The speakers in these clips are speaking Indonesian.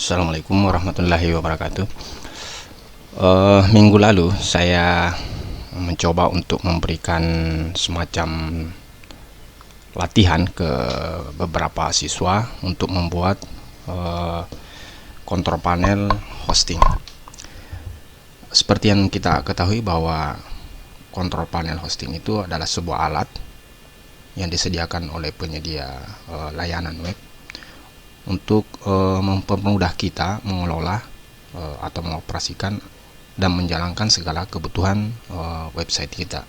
Assalamualaikum warahmatullahi wabarakatuh. Minggu lalu saya mencoba untuk memberikan semacam latihan ke beberapa siswa untuk membuat kontrol panel hosting. Seperti yang kita ketahui bahwa kontrol panel hosting itu adalah sebuah alat yang disediakan oleh penyedia layanan web untuk mempermudah kita mengelola atau mengoperasikan dan menjalankan segala kebutuhan website kita.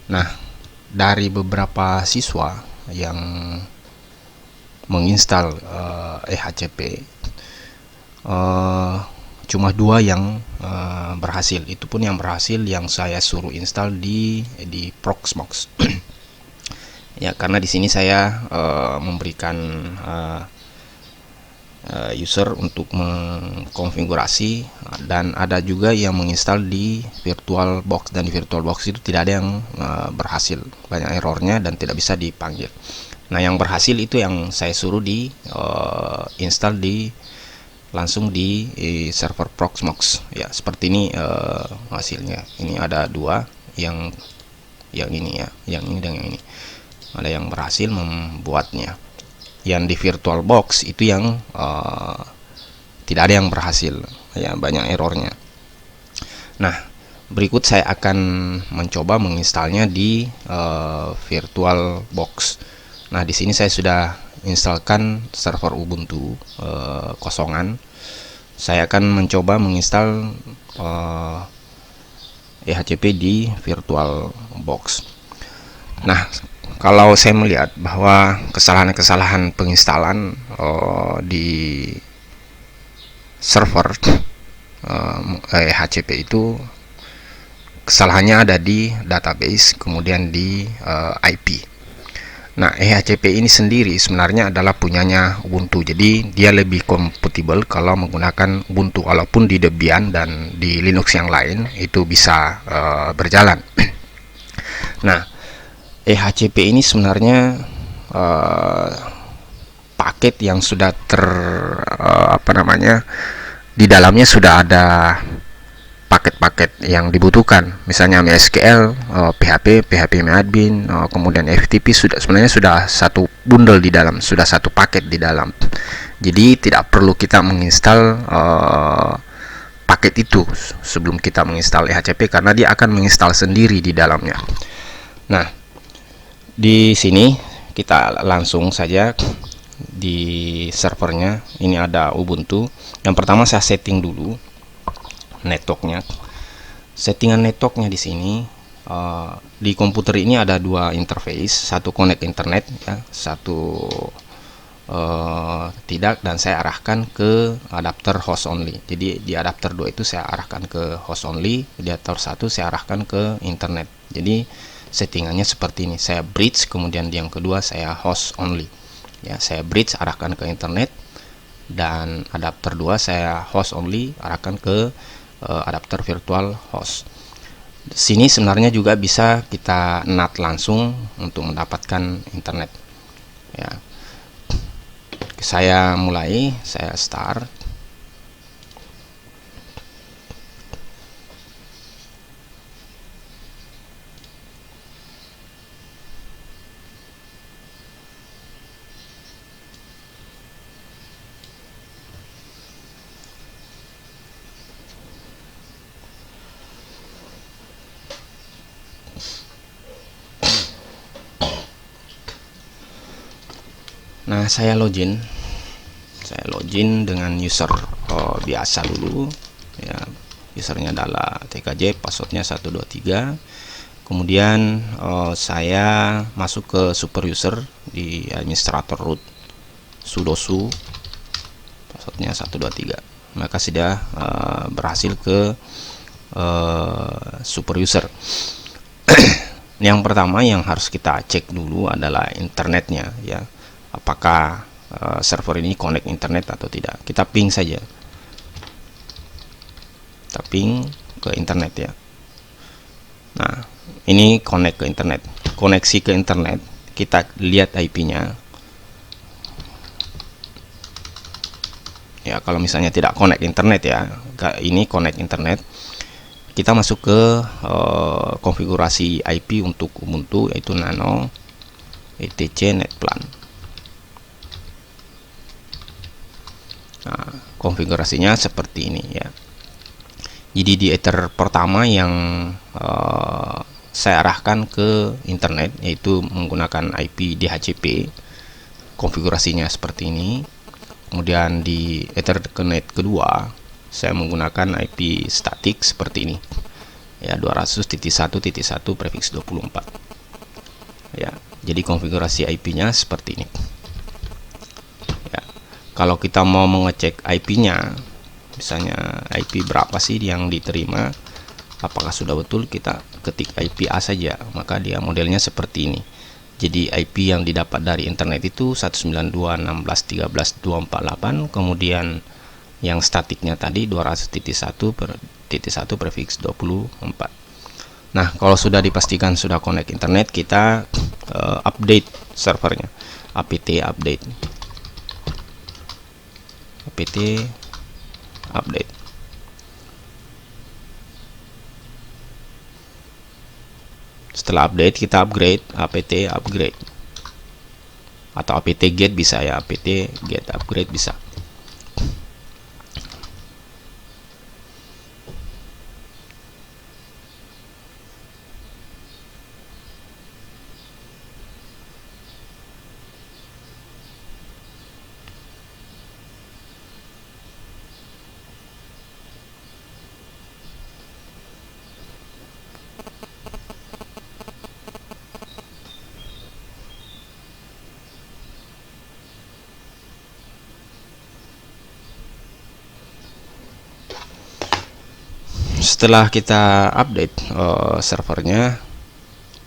Nah, dari beberapa siswa yang menginstal EHCP, cuma 2 yang berhasil. Itu pun yang berhasil yang saya suruh install di Proxmox. Ya, karena di sini saya memberikan user untuk mengkonfigurasi, dan ada juga yang menginstal di VirtualBox, dan di VirtualBox itu tidak ada yang berhasil, banyak errornya dan tidak bisa dipanggil. Nah, yang berhasil itu yang saya suruh di install langsung di server Proxmox. Ya, seperti ini hasilnya. Ini ada 2, yang ini ya, yang ini dan yang ini. Ada yang berhasil membuatnya. Yang di VirtualBox itu yang tidak ada yang berhasil, ya, banyak errornya. Nah, berikut saya akan mencoba menginstalnya di VirtualBox. Nah, di sini saya sudah instalkan server Ubuntu kosongan. Saya akan mencoba menginstal EHCP di VirtualBox. Nah, kalau saya melihat bahwa kesalahan-kesalahan penginstalan di server EHCP itu kesalahannya ada di database, kemudian di IP. Nah, EHCP ini sendiri sebenarnya adalah punyanya Ubuntu, jadi dia lebih kompatibel kalau menggunakan Ubuntu, walaupun di Debian dan di Linux yang lain itu bisa berjalan. Nah, EHCP ini sebenarnya paket yang sudah di dalamnya sudah ada paket-paket yang dibutuhkan, misalnya MySQL, PHP-admin, kemudian FTP sebenarnya sudah satu bundle di dalam, sudah satu paket di dalam. Jadi tidak perlu kita menginstal paket itu sebelum kita menginstal EHCP, karena dia akan menginstal sendiri di dalamnya. Nah, di sini kita langsung saja di servernya. Ini ada Ubuntu. Yang pertama saya setting dulu networknya. Settingan networknya di sini, di komputer ini ada 2 interface, satu connect internet, ya, satu tidak, dan saya arahkan ke adapter host only. Jadi di adapter 2 itu saya arahkan ke host only, di adapter 1 saya arahkan ke internet. Jadi settingannya seperti ini. Saya bridge, kemudian yang kedua saya host only. Ya, saya bridge arahkan ke internet, dan adapter 2 saya host only arahkan ke adapter virtual host. Sini sebenarnya juga bisa kita NAT langsung untuk mendapatkan internet. Ya. Saya mulai, saya start. Nah, saya login dengan user biasa dulu, ya. Usernya adalah TKJ, passwordnya 123. Kemudian saya masuk ke super user di administrator root, sudo su, passwordnya 123. Maka sudah berhasil ke super user. Yang pertama yang harus kita cek dulu adalah internetnya, ya. Apakah server ini connect internet atau tidak. Kita ping saja, kita ping ke internet, ya. Nah, ini connect ke internet. Koneksi ke internet, kita lihat IP-nya, ya. Kalau misalnya tidak connect internet ya, ini connect internet, kita masuk ke konfigurasi IP untuk Ubuntu, yaitu nano etc netplan. Nah, konfigurasinya seperti ini ya. Jadi di ether pertama yang saya arahkan ke internet, yaitu menggunakan IP DHCP, konfigurasinya seperti ini. Kemudian di Ethernet kedua saya menggunakan IP statik seperti ini ya, 200.1.1 prefiks 24 ya. Jadi konfigurasi IP-nya seperti ini ya. Kalau kita mau mengecek IP-nya, misalnya IP berapa sih yang diterima, apakah sudah betul, kita ketik IP A saja, maka dia modelnya seperti ini. Jadi IP yang didapat dari internet itu 192.16.13.248, kemudian yang statiknya tadi 200.1.1 prefiks 24. Nah, kalau sudah dipastikan sudah connect internet, kita update servernya, apt update, Setelah update, kita upgrade, apt upgrade atau apt get bisa ya, apt get upgrade bisa. Setelah kita update servernya,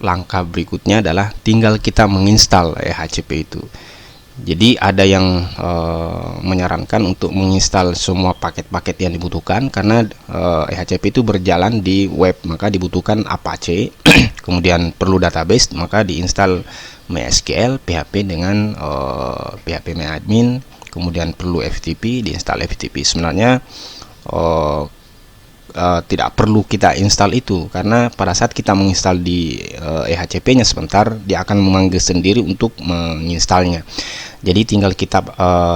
langkah berikutnya adalah tinggal kita menginstal EHCP itu. Jadi ada yang menyarankan untuk menginstal semua paket-paket yang dibutuhkan, karena EHCP itu berjalan di web, maka dibutuhkan Apache. Kemudian perlu database, maka diinstal MySQL, PHP dengan PHP MyAdmin. Kemudian perlu FTP, diinstal FTP. Sebenarnya tidak perlu kita install itu, karena pada saat kita menginstal di EHCP-nya sebentar, dia akan memanggil sendiri untuk menginstalnya. Jadi tinggal kita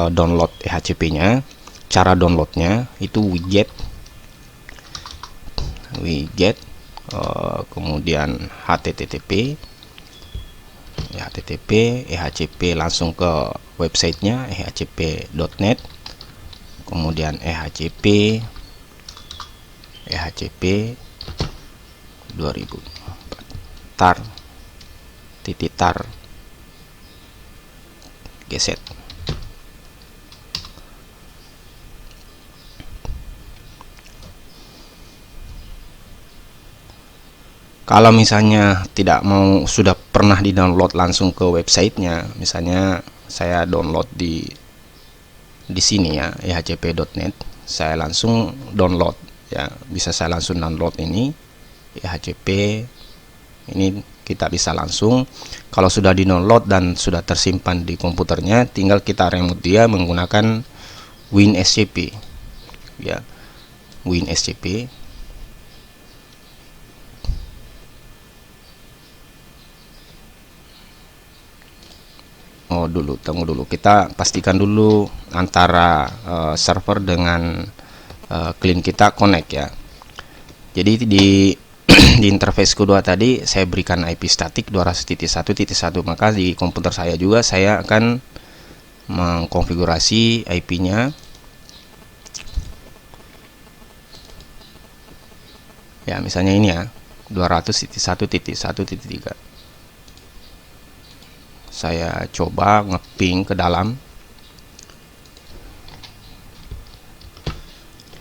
download EHCP-nya. Cara downloadnya itu widget, kemudian HTTP EHCP langsung ke websitenya ehcp.net, kemudian EHCP 2004 tar geset. Kalau misalnya tidak mau, sudah pernah di download langsung ke websitenya, misalnya saya download di sini ya, ehcp.net, saya langsung download ya, bisa saya langsung download ini EHCP ini, kita bisa langsung. Kalau sudah di download dan sudah tersimpan di komputernya, tinggal kita remote dia menggunakan WinSCP ya, WinSCP. Tunggu dulu, kita pastikan dulu antara server dengan klien kita connect ya. Jadi di interface kedua tadi saya berikan IP statik 200.1.1, maka di komputer saya juga saya akan mengkonfigurasi IP-nya ya, misalnya ini ya, 200.1.1.3. saya coba ngeping ke dalam,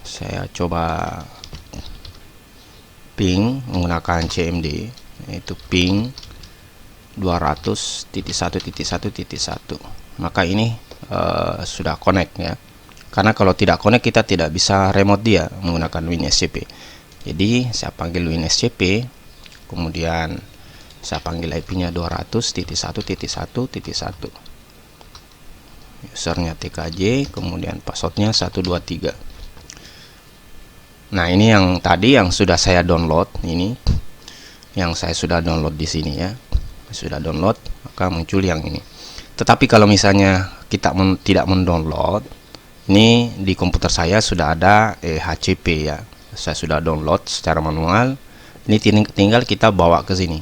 saya coba ping menggunakan CMD, yaitu ping 200.1.1.1, maka ini sudah connect ya. Karena kalau tidak connect, kita tidak bisa remote dia menggunakan WinSCP. Jadi saya panggil WinSCP, kemudian saya panggil IP-nya 200.1.1.1. usernya TKJ, kemudian passwordnya 123. Nah, ini yang tadi yang sudah saya download, ini yang saya sudah download di sini ya. Sudah download, maka muncul yang ini. Tetapi kalau misalnya kita tidak mendownload, ini di komputer saya sudah ada HCP ya. Saya sudah download secara manual. Ini tinggal kita bawa ke sini.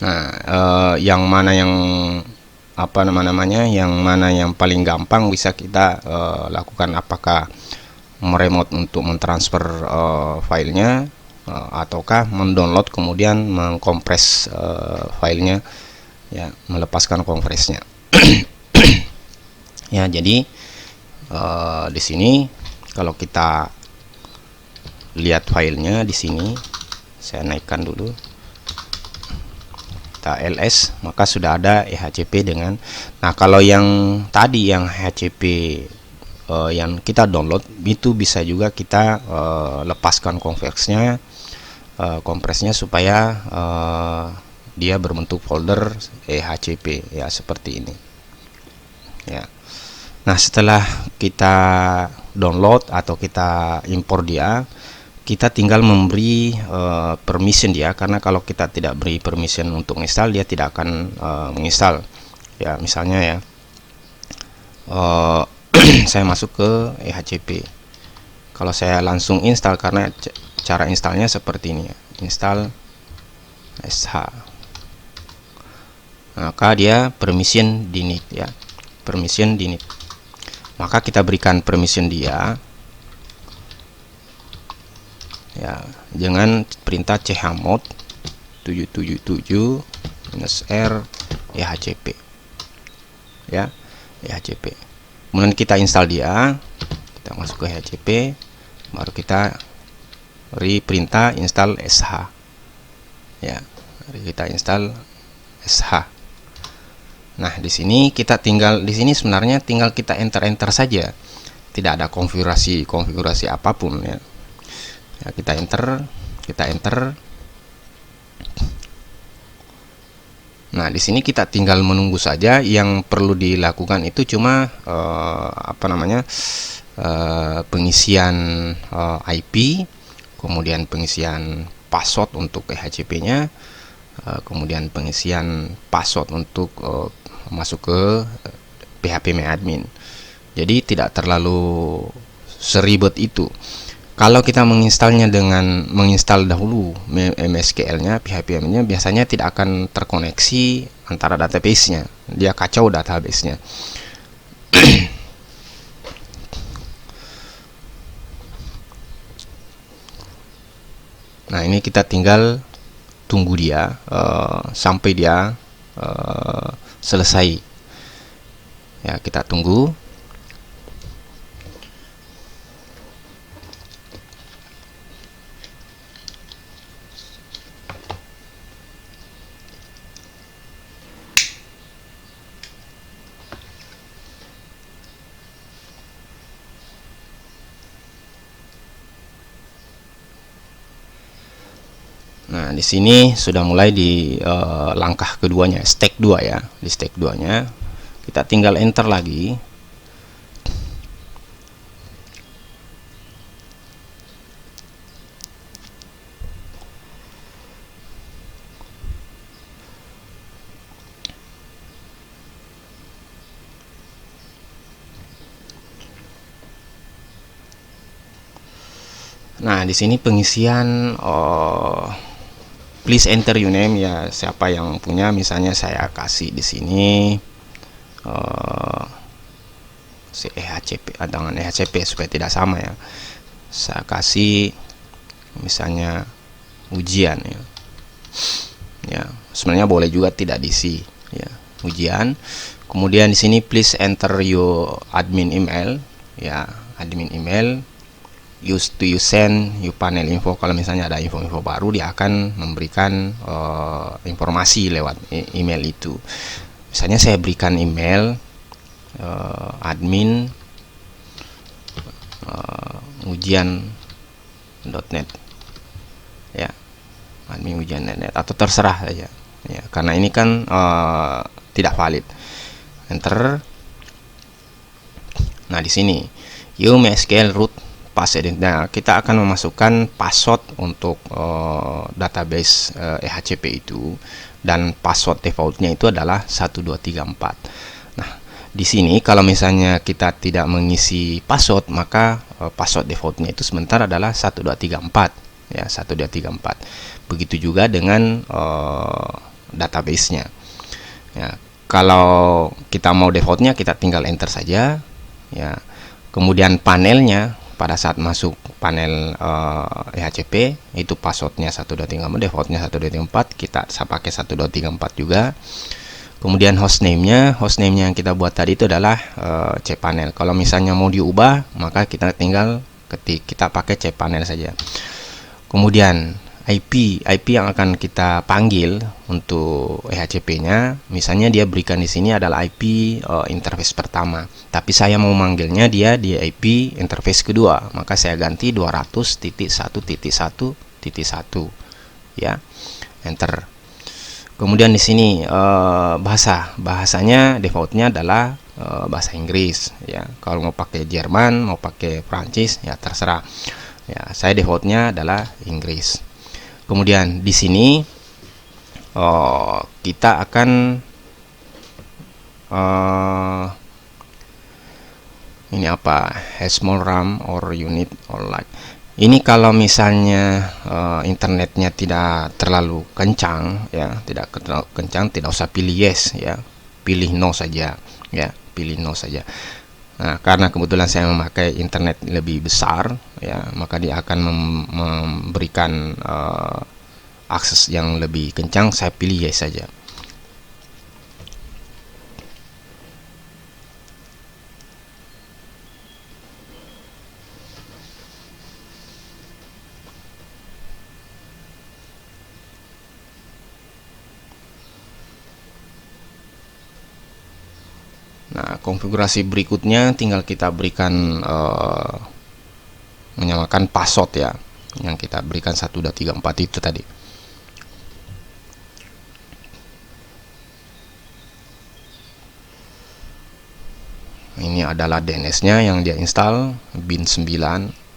Nah, yang mana yang yang mana yang paling gampang bisa kita lakukan, apakah meremote untuk mentransfer filenya ataukah mendownload kemudian mengkompres filenya ya, melepaskan kompresnya. Ya, jadi di sini kalau kita lihat filenya di sini, saya naikkan dulu ls, maka sudah ada HCP dengan. Nah, kalau yang tadi yang HCP yang kita download itu bisa juga kita lepaskan kompresnya supaya dia berbentuk folder HCP ya, seperti ini ya. Nah, setelah kita download atau kita impor dia, kita tinggal memberi permission dia, karena kalau kita tidak beri permission untuk install, dia tidak akan menginstal ya. Misalnya ya, saya masuk ke HCP. Kalau saya langsung install, karena cara installnya seperti ini ya, install sh, maka dia permission denied ya, permission denied. Maka kita berikan permission dia ya, dengan perintah chmod 777-r HCP ya, HCP. Kemudian kita install dia, kita masuk ke HCP, baru kita beri perintah install sh ya, kita install sh. Nah, di sini kita tinggal, di sini sebenarnya tinggal kita enter saja, tidak ada konfigurasi apapun ya. Ya, kita enter. Nah, di sini kita tinggal menunggu saja. Yang perlu dilakukan itu cuma pengisian IP, kemudian pengisian password untuk HCP-nya, kemudian pengisian password untuk masuk ke phpMyAdmin. Jadi tidak terlalu seribet itu. Kalau kita menginstalnya dengan menginstal dahulu MSQL-nya, PHP-nya biasanya tidak akan terkoneksi antara database-nya. Dia kacau database-nya. Nah, ini kita tinggal tunggu dia sampai dia selesai. Ya, kita tunggu. Nah, di sini sudah mulai di langkah keduanya, step 2 ya. Di step 2-nya kita tinggal enter lagi. Nah, di sini pengisian please enter your name ya, siapa yang punya. Misalnya saya kasih di sini si HCP dengan HCP supaya tidak sama ya. Saya kasih misalnya ujian ya. Ya, sebenarnya boleh juga tidak diisi ya, ujian. Kemudian di sini please enter your admin email ya, admin email. Use to send you panel info. Kalau misalnya ada info-info baru, dia akan memberikan informasi lewat email itu. Misalnya saya berikan email admin ujian.net ya, admin ujian.net, atau terserah saja ya, karena ini kan tidak valid. Enter. Nah, di sini MySQL root password. Nah, kita akan memasukkan password untuk database EHCP itu, dan password defaultnya itu adalah 1234. Nah, di sini kalau misalnya kita tidak mengisi password, maka password defaultnya itu sementara adalah 1234 ya, 1234. Begitu juga dengan database-nya ya. Kalau kita mau defaultnya, kita tinggal enter saja ya. Kemudian panelnya, pada saat masuk panel EHCP itu passwordnya 1234, defaultnya 1234, kita pakai 1234 juga. Kemudian hostname-nya yang kita buat tadi itu adalah cpanel. Kalau misalnya mau diubah, maka kita tinggal kita pakai cpanel saja. Kemudian IP yang akan kita panggil untuk EHCP-nya, misalnya dia berikan di sini adalah IP interface pertama, tapi saya mau manggilnya dia di IP interface kedua, maka saya ganti 200.1.1.1 ya, enter. Kemudian di sini bahasanya defaultnya adalah bahasa Inggris ya. Kalau mau pakai Jerman, mau pakai Prancis ya terserah ya. Saya defaultnya adalah Inggris. Kemudian di sini kita akan ini apa, small RAM or unit or like. Ini kalau misalnya internetnya tidak terlalu kencang ya, tidak usah pilih yes ya, pilih no saja ya, pilih no saja. Nah, karena kebetulan saya memakai internet lebih besar ya, maka dia akan memberikan akses yang lebih kencang. Saya pilih yes saja. Nah, konfigurasi berikutnya tinggal kita berikan menyamakan password ya, yang kita berikan 1234 itu tadi. Ini adalah DNS-nya yang dia install, bin 9.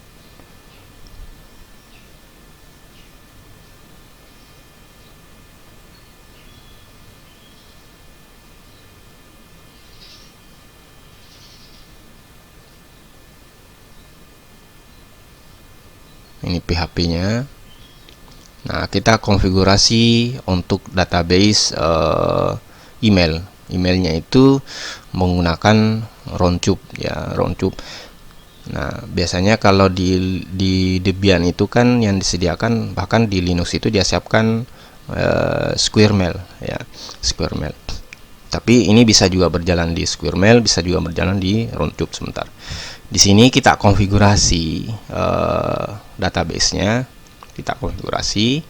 Ini PHP-nya. Nah, kita konfigurasi untuk database emailnya itu menggunakan Roundtube ya, Roundtube. Nah, biasanya kalau di Debian itu kan yang disediakan, bahkan di Linux itu dia siapkan Squirrel ya, Squirrel. Tapi ini bisa juga berjalan di Squirrel, bisa juga berjalan di Roundtube sebentar. Di sini kita konfigurasi database-nya, kita konfigurasi,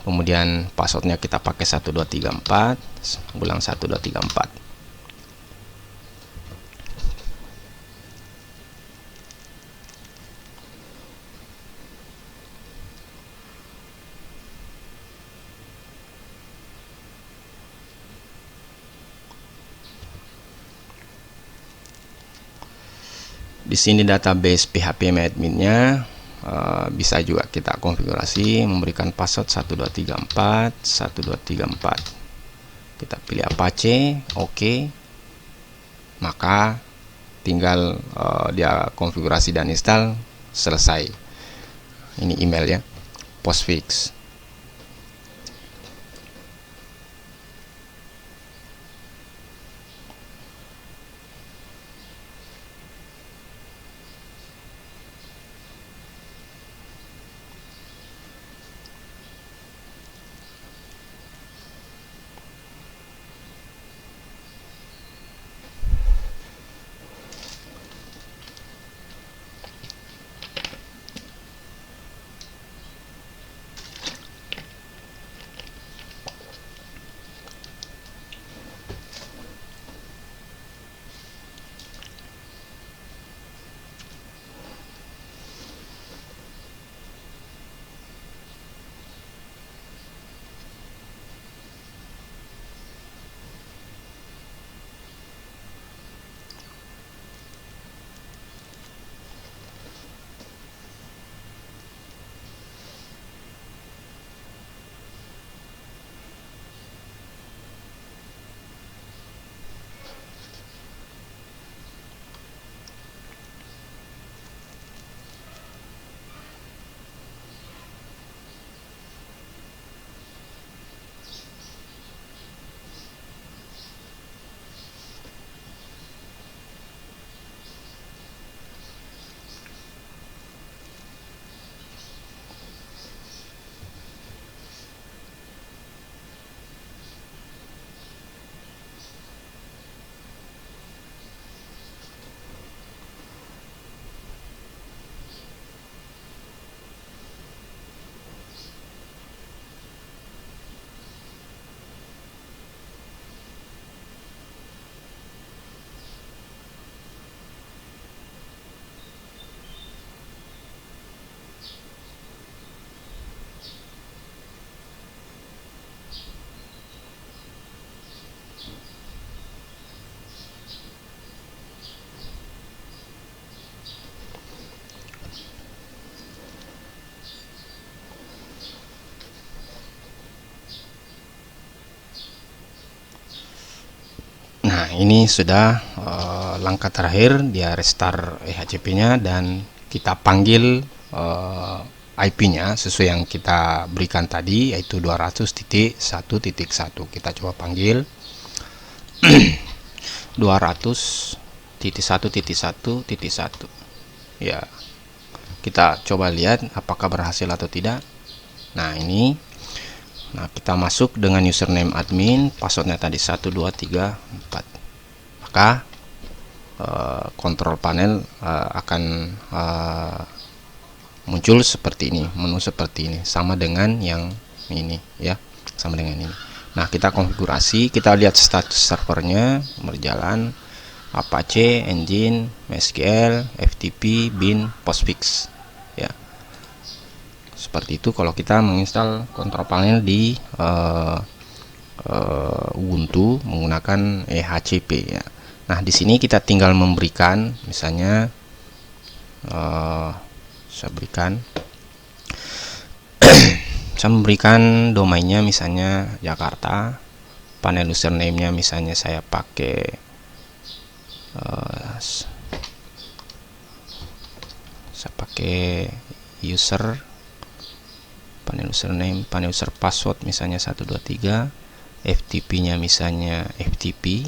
kemudian passwordnya kita pakai 1234, ulang 1234. Di sini database PHP admin-nya bisa juga kita konfigurasi memberikan password 1234 1234. Kita pilih Apache, oke. Maka tinggal dia konfigurasi dan install, selesai. Ini email ya, postfix. ini sudah langkah terakhir, dia restart EHCP-nya dan kita panggil IP-nya sesuai yang kita berikan tadi, yaitu 200.1.1. Kita coba panggil 200.1.1.1 ya. Kita coba lihat apakah berhasil atau tidak. Nah, ini. Nah, kita masuk dengan username admin, passwordnya tadi 1234. Maka kontrol panel akan muncul seperti ini, menu seperti ini, sama dengan yang ini ya, sama dengan ini. Nah, kita konfigurasi, kita lihat status servernya berjalan, Apache, Engine, MySQL, FTP, bin, Postfix ya. Seperti itu kalau kita menginstal kontrol panel di Ubuntu menggunakan EHCP ya. Nah, di sini kita tinggal memberikan, misalnya saya memberikan domainnya misalnya Jakarta, panel username-nya misalnya saya pakai user, panel username, panel user password misalnya 123, FTP-nya misalnya FTP,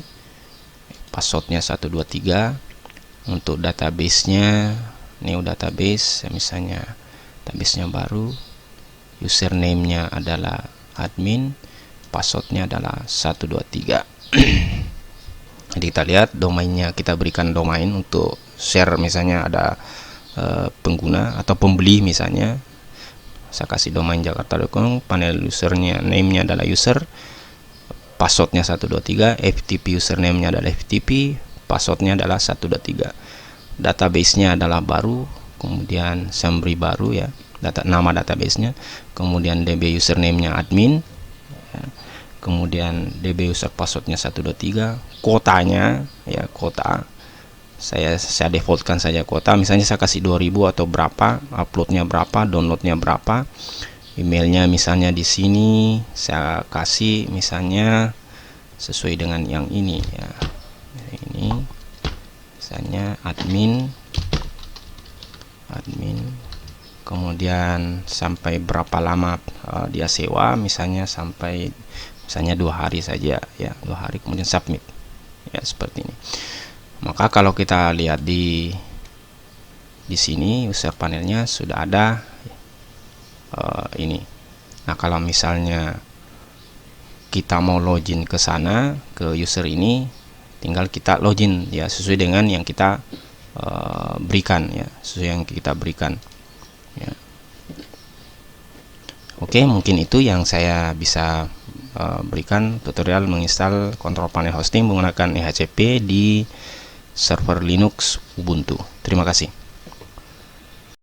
passwordnya 123. Untuk database-nya new database, misalnya database-nya baru, username-nya adalah admin, passwordnya adalah 123. Jadi kita lihat domainnya, kita berikan domain untuk share, misalnya ada pengguna atau pembeli, misalnya saya kasih domain jakarta.com, panel usernya, name-nya adalah user, passwordnya 123, FTP username-nya adalah FTP, passwordnya adalah 123. Database-nya adalah baru, kemudian summary baru ya, nama database-nya, kemudian DB username-nya admin ya, kemudian DB user password-nya 123, kotanya ya, kota saya defaultkan saja kota, misalnya saya kasih 2000 atau berapa, uploadnya berapa, downloadnya berapa, emailnya misalnya di sini saya kasih misalnya sesuai dengan yang ini ya, ini misalnya admin, kemudian sampai berapa lama dia sewa, misalnya sampai misalnya 2 hari saja ya, 2 hari, kemudian submit ya, seperti ini. Maka kalau kita lihat di sini user panelnya sudah ada ini. Nah, kalau misalnya kita mau login ke sana, ke user ini, tinggal kita login ya sesuai dengan yang kita berikan ya, sesuai yang kita berikan ya. Oke, mungkin itu yang saya bisa berikan tutorial menginstal kontrol panel hosting menggunakan EHCP di server Linux Ubuntu. Terima kasih.